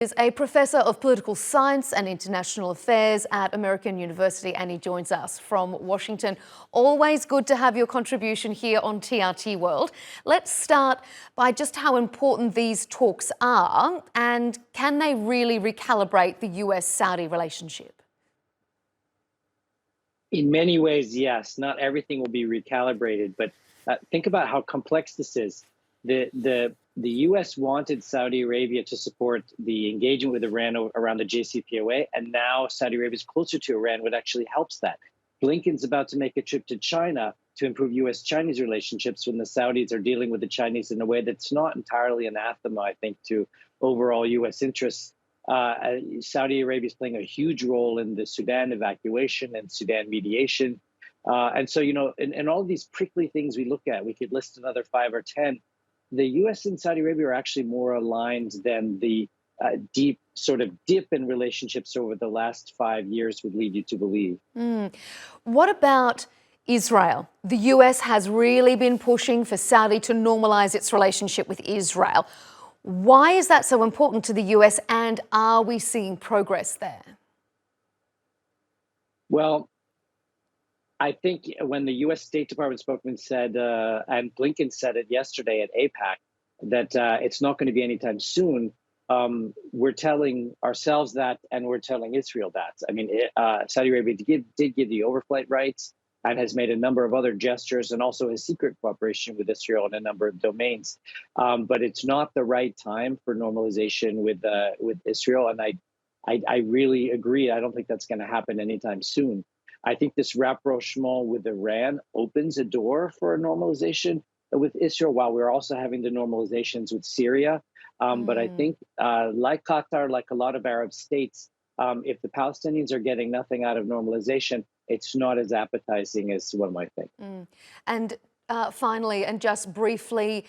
Is a professor of political science and international affairs at American University, and he joins us from Washington. Always good to have your contribution here on TRT World. Let's start by just how important these talks are, and can they really recalibrate the US-Saudi relationship? In many ways, yes. Not everything will be recalibrated, but think about how complex this is. The U.S. wanted Saudi Arabia to support the engagement with Iran around the JCPOA, and now Saudi Arabia is closer to Iran, which actually helps that. Blinken's about to make a trip to China to improve U.S.-Chinese relationships when the Saudis are dealing with the Chinese in a way that's not entirely anathema, I think, to overall U.S. interests. Saudi Arabia is playing a huge role in the Sudan evacuation and Sudan mediation. And so, in all of these prickly things we look at, we could list another 5 or 10. The U.S. and Saudi Arabia are actually more aligned than the deep sort of dip in relationships over the last 5 years would lead you to believe. What about Israel? The US has really been pushing for Saudi to normalize its relationship with Israel. Why is that so important to the US, and are we seeing progress there? Well, I think when the U.S. State Department spokesman said, and Blinken said it yesterday at APAC, that it's not going to be anytime soon, we're telling ourselves that, and we're telling Israel that. I mean, Saudi Arabia did give the overflight rights and has made a number of other gestures, and also has secret cooperation with Israel in a number of domains. But it's not the right time for normalization with Israel, and I really agree. I don't think that's going to happen anytime soon. I think this rapprochement with Iran opens a door for a normalization with Israel, while we're also having the normalizations with Syria. But I think, like Qatar, like a lot of Arab states, if the Palestinians are getting nothing out of normalization, it's not as appetizing as one might think. And finally, and just briefly,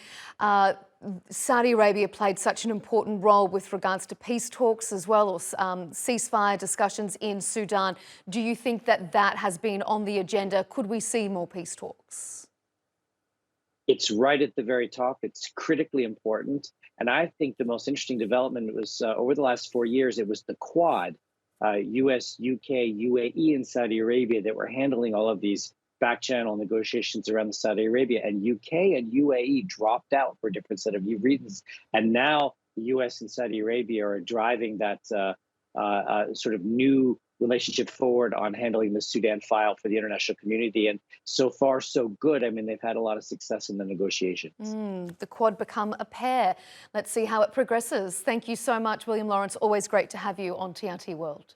Saudi Arabia played such an important role with regards to peace talks as well, or ceasefire discussions in Sudan. Do you think that that has been on the agenda? Could we see more peace talks? It's right at the very top. It's critically important. And I think the most interesting development was over the last 4 years, it was the Quad, US, UK, UAE, and Saudi Arabia that were handling all of these back channel negotiations around the Saudi Arabia, and UK and UAE dropped out for a different set of reasons. And now the US and Saudi Arabia are driving that sort of new relationship forward on handling the Sudan file for the international community. And so far, so good. I mean, they've had a lot of success in the negotiations. The Quad become a pair. Let's see how it progresses. Thank you so much, William Lawrence. Always great to have you on TRT World.